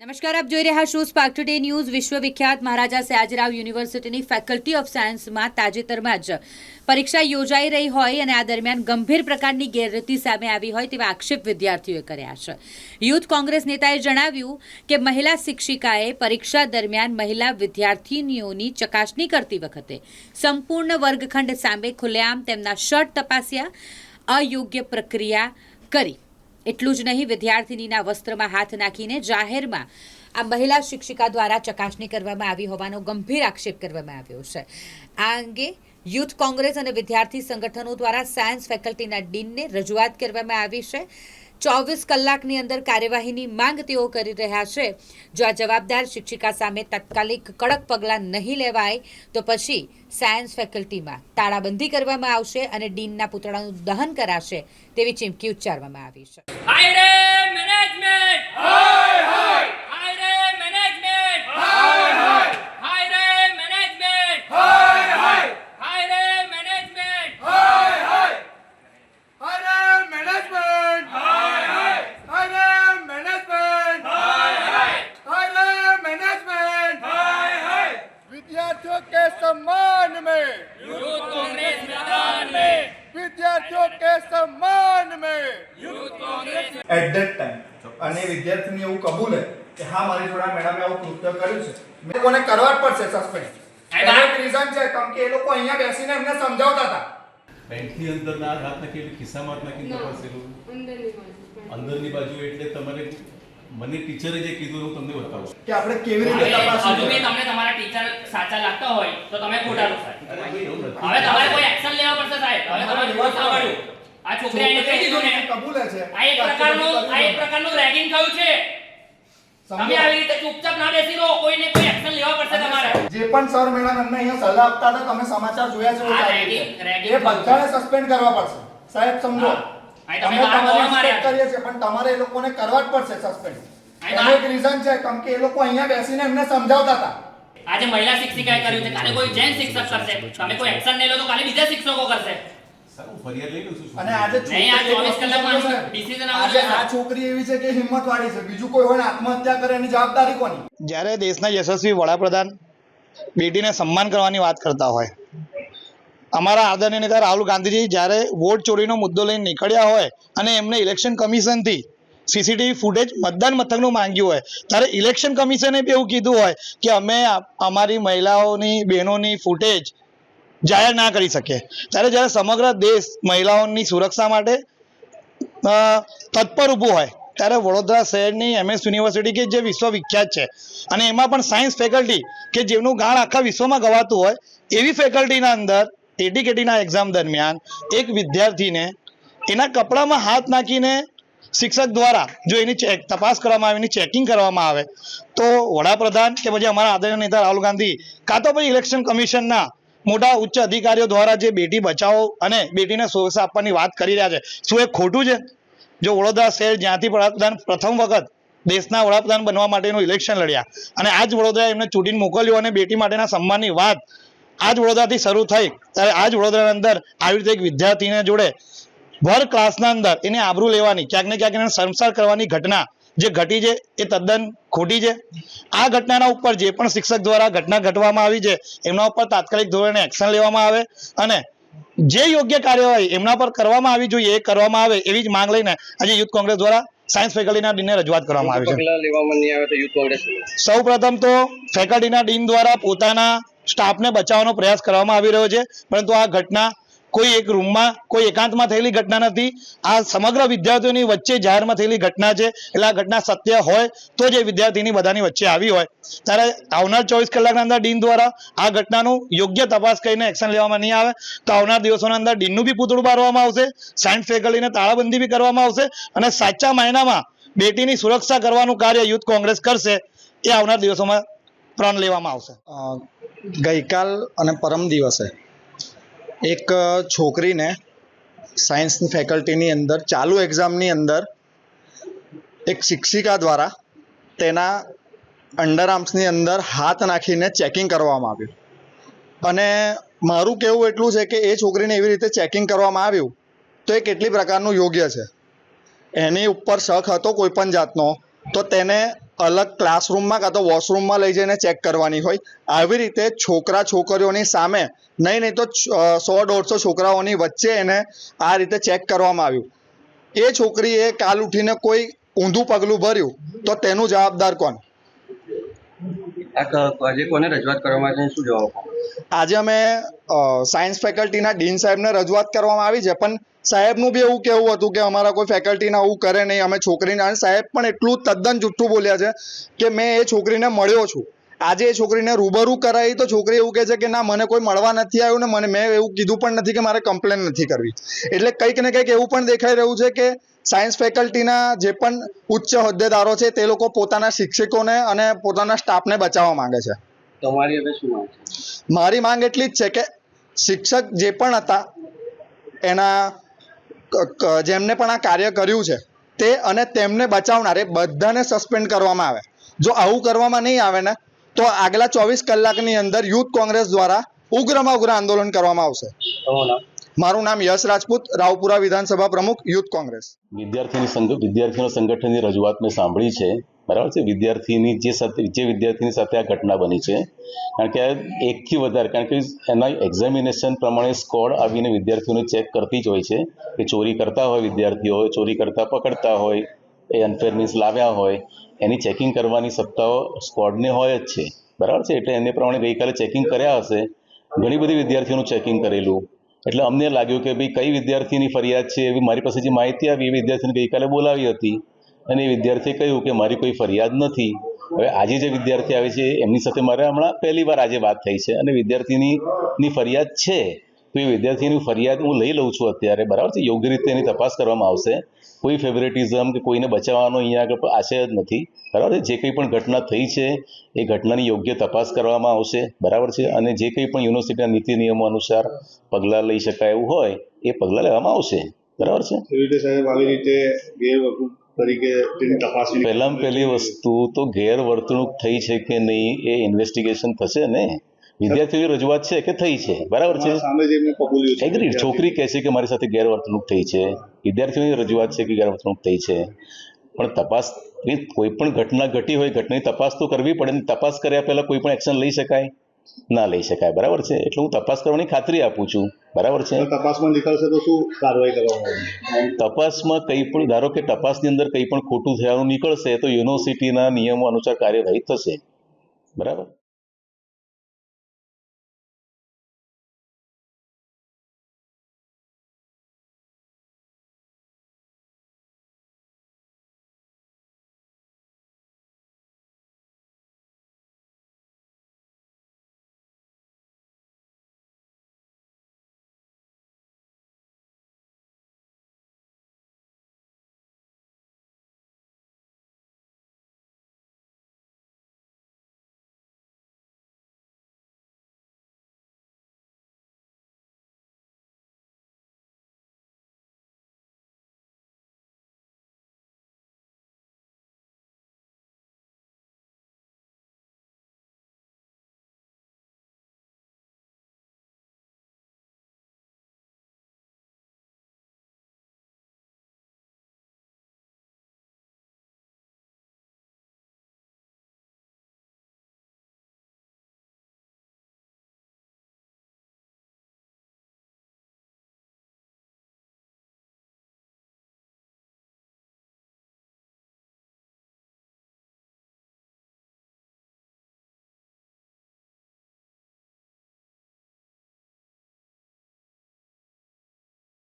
નમસ્કાર, આપ જોઈ રહ્યા છો spark today news. વિશ્વવિખ્યાત Maharaja Sayajirao યુનિવર્સિટીની ફેકલ્ટી ઓફ સાયન્સમાં તાજેતરમાં જ પરીક્ષા યોજાઈ રહી હોય અને આ દરમિયાન ગંભીર પ્રકારની ગેરરીતિ સામે આવી હોય તેવા આક્ષેપ વિદ્યાર્થીઓએ કર્યા છે। યુથ કોંગ્રેસ નેતાએ જણાવ્યું કે મહિલા શિક્ષિકાએ પરીક્ષા દરમિયાન મહિલા વિદ્યાર્થીનીઓની ચકાસણી કરતી વખતે સંપૂર્ણ વર્ગખંડ સામે ખુલ્લેઆમ તેમના શર્ટ તપાસ્યા, અયોગ્ય પ્રક્રિયા કરી। એટલું જ નહીં, વિદ્યાર્થિનીના વસ્ત્રમાં હાથ નાખીને જાહેરમાં આ મહિલા શિક્ષિકા દ્વારા ચકાસણી કરવામાં આવી હોવાનો ગંભીર આક્ષેપ કરવામાં આવ્યો છે। આ અંગે યુથ કોંગ્રેસ અને વિદ્યાર્થી સંગઠનો દ્વારા સાયન્સ ફેકલ્ટીના ડીનને રજૂઆત કરવામાં આવી છે। 24 કલાકની અંદર કાર્યવાહીની માંગ તેઓ કરી રહ્યા છે। જો આ જવાબદાર શિક્ષિકા સામે તાત્કાલિક કડક પગલાં નહીં લેવાય તો પછી સાયન્સ ફેકલ્ટીમાં તાળાબંધી કરવામાં આવશે અને ડીનના પુતળાનું દહન કરાશે તેવી ચીમકી ઉચ્ચારવામાં આવી છે। विद्यार्थियों के सम्मान में यूथ कांग्रेस मैदान में, विद्यार्थियों के सम्मान में youth Congress at that time અને વિદ્યાર્થીને એવું કબૂલે કે હા મારી જોડે મેડમે આવું કૃત્ય કર્યું છે, મેં કોને કરવા જ પડશે સસ્પેન્ડ। એનું એક રીઝન છે કેમ કે એ લોકો અહીંયા બેસીને એમને સમજાવતા હતા। બેંકની અંદરના હાથ નાખી ખિસ્સામાં હાથ નાખીને તપાસેલું અંદરની બાજુ એટલે તમારે મને ટીચરે જે કીધું હું તમને બતાવું કે આપણે કેવી રીતે તપાસ હજુ બી તમને તમારા ટીચર સાચા લાગતા હોય તો તમે ખોટા છો સાહેબ। અરે ભાઈ એવું નથી। હવે તમારે કોઈ એક્શન લેવા પડશે સાહેબ। હવે તમારે જોવા સાંભળ્યું આ છોકરી આને કહી દીધું ને કબૂલે છે આ એક પ્રકારનું રેગિંગ થયું છે। તમે આવી રીતે ચૂપચાપ ના બેસી રહો, કોઈને કોઈ એક્શન લેવા પડશે તમારે। જે પણ સર મેડમ એમને અહીંયા સલાહ આપતા હતા તમે સમાચાર જોયા છે આ ragging એ બધાને સસ્પેન્ડ કરવા પડશે સાહેબ, સમજો। આ તમે તમે તમારી બહાર માર્યા respect કરીએ છીએ પણ તમારે એ લોકોને કરવા જ પડશે સસ્પેન્ડ। આ એનું એક રીઝન છે કેમ કે એ લોકો અહીંયા બેસીને એમને સમજાવતા હતા। આજે મહિલા શિક્ષિકાએ કર્યું છે, કાલે કોઈ જૈન શિક્ષક કરશે। તમે કોઈ એક્શન નહીં લો તો કાલે બીજા શિક્ષકો કરશે। સર હું ફરિયાદ લઈ લઉં છું। અને આજે નહીં, આ 24 કલાકમાં decision આવવું આજે જોઈએ. આ છોકરી એવી છે કે હિંમતવાળી છે, બીજું કોઈ હોય ને આત્મહત્યા કરે એની જવાબદારી કોની? જ્યારે દેશના યશસ્વી વડાપ્રધાન બેટીને સન્માન કરવાની વાત કરતા હોય, અમારા આદરણીય નેતા રાહુલ ગાંધીજી જ્યારે વોટ ચોરીનો મુદ્દો લઈને નીકળ્યા હોય અને એમને ઇલેક્શન કમિશનથી સીસીટીવી ફૂટેજ મતદાન મથકનું માંગ્યું હોય, ત્યારે ઇલેક્શન કમિશને બી એવું કીધું હોય કે અમે અમારી મહિલાઓની બહેનોની ફૂટેજ જાહેર ના કરી શકીએ, ત્યારે જ્યારે સમગ્ર દેશ મહિલાઓની સુરક્ષા માટે તત્પર ઊભું હોય ત્યારે વડોદરા શહેરની MS યુનિવર્સિટી કે જે વિશ્વવિખ્યાત છે અને એમાં પણ સાયન્સ ફેકલ્ટી કે જેનું ગાણ આખા વિશ્વમાં ગવાતું હોય એવી ફેકલ્ટીના અંદર એટીકેટીના એક્ઝામ દરમિયાન એક વિદ્યાર્થીને એના કપડામાં હાથ નાખીને શિક્ષક દ્વારા જો એની તપાસ કરવામાં આવે, એની ચેકિંગ કરવામાં આવે તો વડાપ્રધાન કે પછી અમારા આદરણીય નેતા રાહુલ ગાંધી કાં તો પછી ઇલેક્શન કમિશનના મોટા ઉચ્ચ અધિકારીઓ દ્વારા જે બેટી બચાવો અને બેટીને સુરક્ષા આપવાની વાત કરી રહ્યા છે, શું એ ખોટું છે? જો વડોદરા શહેર જ્યાંથી વડાપ્રધાન પ્રથમ વખત દેશના વડાપ્રધાન બનવા માટેનું ઇલેક્શન લડ્યા અને આજ વડોદરા એમને ચૂંટીને મોકલ્યું અને બેટી માટેના સન્માનની વાત આજ વડોદરાથી શરૂ થઈ, ત્યારે આજ વડોદરાની અંદર આવી રીતે એક વિદ્યાર્થીને જોડે ભર ક્લાસના અંદર એને આબરૂ લેવાની, ક્યાંક ને ક્યાંક એને શર્મસાર કરવાની ઘટના જે ઘટી છે એ તદ્દન ખોટી છે। આ ઘટનાના ઉપર જે પણ શિક્ષક દ્વારા ઘટના ઘટવામાં આવી છે એમના ઉપર તાત્કાલિક ધોરણે એક્શન લેવામાં આવે અને જે યોગ્ય કાર્યવાહી એમના પર કરવામાં આવી જોઈએ એ કરવામાં આવે એવી જ માંગ લઈને આજે યુથ કોંગ્રેસ દ્વારા સાયન્સ ફેકલ્ટીના ડીનને રજૂઆત કરવામાં આવી છે। સૌ પ્રથમ તો ફેકલ્ટીના ડીન દ્વારા પોતાના સ્ટાફને બચાવવાનો પ્રયાસ કરવામાં આવી રહ્યો છે, પરંતુ આ ઘટના કોઈ એક રૂમમાં કોઈ એકાંતમાં થયેલી ઘટના નથી, આ સમગ્ર વિદ્યાર્થીઓની વચ્ચે જાહેરમાં થયેલી ઘટના છે। એટલે આ ઘટના સત્ય હોય તો જ એ વિદ્યાર્થીની બધાની વચ્ચે આવી હોય, ત્યારે આવનાર 24 કલાકના અંદર ડીન દ્વારા આ ઘટનાનું યોગ્ય તપાસ કરીને એક્શન લેવામાં નહીં આવે તો આવનાર દિવસોના અંદર ડીનનું બી પૂતળું બાળવામાં આવશે, સાયન્સ ફેકલ્ટીને તાળાબંધી બી કરવામાં આવશે અને સાચા માયનામાં બેટીની સુરક્ષા કરવાનું કાર્ય યુથ કોંગ્રેસ કરશે એ આવનાર દિવસોમાં પ્રણ લેવામાં આવશે। ગઈકાલ અને પરમ દિવસે એક છોકરીને સાયન્સની ફેકલ્ટીની અંદર ચાલુ એક્ઝામની અંદર એક શિક્ષિકા દ્વારા તેના અંડરઆર્મ્સની અંદર હાથ નાખીને ચેકિંગ કરવામાં આવ્યું અને મારું કહેવું એટલું છે કે એ છોકરીને એવી રીતે ચેકિંગ કરવામાં આવ્યું તો એ કેટલી પ્રકારનું યોગ્ય છે? એની ઉપર શક હતો કોઈ પણ જાતનો તો તેને અલગ ક્લાસરૂમમાં કાં તો વોશરૂમમાં લઈ જઈને ચેક કરવાની હોય. આવી રીતે છોકરા છોકરીઓની સામે નહીં તો 100-150 છોકરાઓની વચ્ચે એને આ રીતે ચેક કરવામાં આવ્યું. એ છોકરીએ કાલ ઉઠીને કોઈ ઊંધું પગલું ભર્યું તો તેનું જવાબદાર કોણ? આજે કોને રજૂઆત કરવામાં આવી છે, શું જવાબ આપો? આજે અમે સાયન્સ ફેકલ્ટીના ડીન સાહેબને રજૂઆત કરવામાં આવી છે, પણ સાહેબનું બી એવું કહેવું હતું કે અમારા કોઈ ફેકલ્ટીના આવું કરે નહીં, અમે છોકરીને. અને સાહેબ પણ એટલું તદ્દન જુઠ્ઠું બોલ્યા છે કે મેં એ છોકરીને મળ્યો છું. આજે એ છોકરીને રૂબરૂ કરાવી તો છોકરી એવું કહે છે કે ના, મને કોઈ મળવા નથી આવ્યું ને મેં એવું કીધું પણ નથી કે મારે કમ્પ્લેન નથી કરવી. એટલે કંઈક ને કંઈક એવું પણ દેખાઈ રહ્યું છે કે સાયન્સ ફેકલ્ટીના જે પણ ઉચ્ચ હોદ્દેદારો છે તે લોકો પોતાના શિક્ષકોને અને પોતાના સ્ટાફને બચાવવા માંગે છે. તમારી હવે શું માંગ છે? મારી માંગ એટલી જ છે કે શિક્ષક જે પણ હતા એના જેમને પણ આ કાર્ય કર્યું છે તે અને તેમને બચાવનાર એ બધાને સસ્પેન્ડ કરવામાં આવે. જો આવું કરવામાં નહીં આવે ને તો આગલા 24 કલાકની અંદર યુથ કોંગ્રેસ દ્વારા ઉગ્રમાં ઉગ્ર આંદોલન કરવામાં આવશે. તમારું નામ? મારું નામ યશ રાજપૂત, રાવપુરા વિધાનસભા પ્રમુખ, યુથ કોંગ્રેસ. વિદ્યાર્થીઓ સંગઠનની રજૂઆત મેં સાંભળી છે, બરાબર છે. જે વિદ્યાર્થીની સાથે આ ઘટના બની છે, કારણ કે એકથી વધારે, કારણ કે એના એક્ઝામિનેશન પ્રમાણે સ્કોડ આવીને વિદ્યાર્થીઓને ચેક કરતી જ હોય છે કે ચોરી કરતા હોય વિદ્યાર્થીઓ, ચોરી કરતા પકડતા હોય, એ અનફેર મીન્સ લાવ્યા હોય, એની ચેકિંગ કરવાની સત્તાઓ સ્કોડને હોય જ છે, બરાબર છે. એટલે એને પ્રમાણે ગઈકાલે ચેકિંગ કર્યા હશે, ઘણી બધી વિદ્યાર્થીઓનું ચેકિંગ કરેલું. એટલે અમને લાગ્યું કે ભાઈ કઈ વિદ્યાર્થીની ફરિયાદ છે, એવી મારી પાસે જે માહિતી આવી એ વિદ્યાર્થીને ગઈકાલે બોલાવી હતી અને એ વિદ્યાર્થીએ કહ્યું કે મારી કોઈ ફરિયાદ નથી. હવે આજે જે વિદ્યાર્થી આવે છે એમની સાથે મારે હમણાં પહેલી વાર આજે વાત થઈ છે અને વિદ્યાર્થીની ફરિયાદ છે, તો એ વિદ્યાર્થીની ફરિયાદ હું લઈ લઉં છું અત્યારે, બરાબર છે. યોગ્ય રીતે એની તપાસ કરવામાં આવશે. કોઈ ફેવરેટિઝમ કે કોઈને બચાવવાનો અહીંયા આગળ આશય જ નથી, બરાબર છે. જે કંઈ પણ ઘટના થઈ છે એ ઘટનાની યોગ્ય તપાસ કરવામાં આવશે, બરાબર છે. અને જે કંઈ પણ યુનિવર્સિટીના નીતિ નિયમો અનુસાર પગલાં લઈ શકાય એવું હોય એ પગલાં લેવામાં આવશે, બરાબર છે. પહેલામાં પહેલી વસ્તુ તો ગેરવર્તણૂક થઈ છે કે નહીં એ ઇન્વેસ્ટિગેશન થશે ને. વિદ્યાર્થીઓની રજૂઆત છે કે થઈ છે, બરાબર છે. એગ્રીડ. છોકરી કહે છે કે મારી સાથે ગેરવર્તણૂક થઈ છે, વિદ્યાર્થીઓની રજૂઆત છે કે ગેરવર્તણૂક થઈ છે. પણ તપાસ, કોઈ પણ ઘટના ઘટી હોય, ઘટનાની તપાસ તો કરવી પડે ને. તપાસ કર્યા પહેલા કોઈ પણ એક્શન લઈ શકાય? ના લઈ શકાય, બરાબર છે. એટલે હું તપાસ કરવાની ખાતરી આપું છું, બરાબર છે. તપાસમાં નીકળશે તો શું કાર્યવાહી કરવામાં આવશે? તપાસમાં કંઈ પણ, ધારો કે તપાસની અંદર કંઈ પણ ખોટું થવાનું નીકળશે તો યુનિવર્સિટીના નિયમો અનુસાર કાર્યવાહી થશે, બરાબર.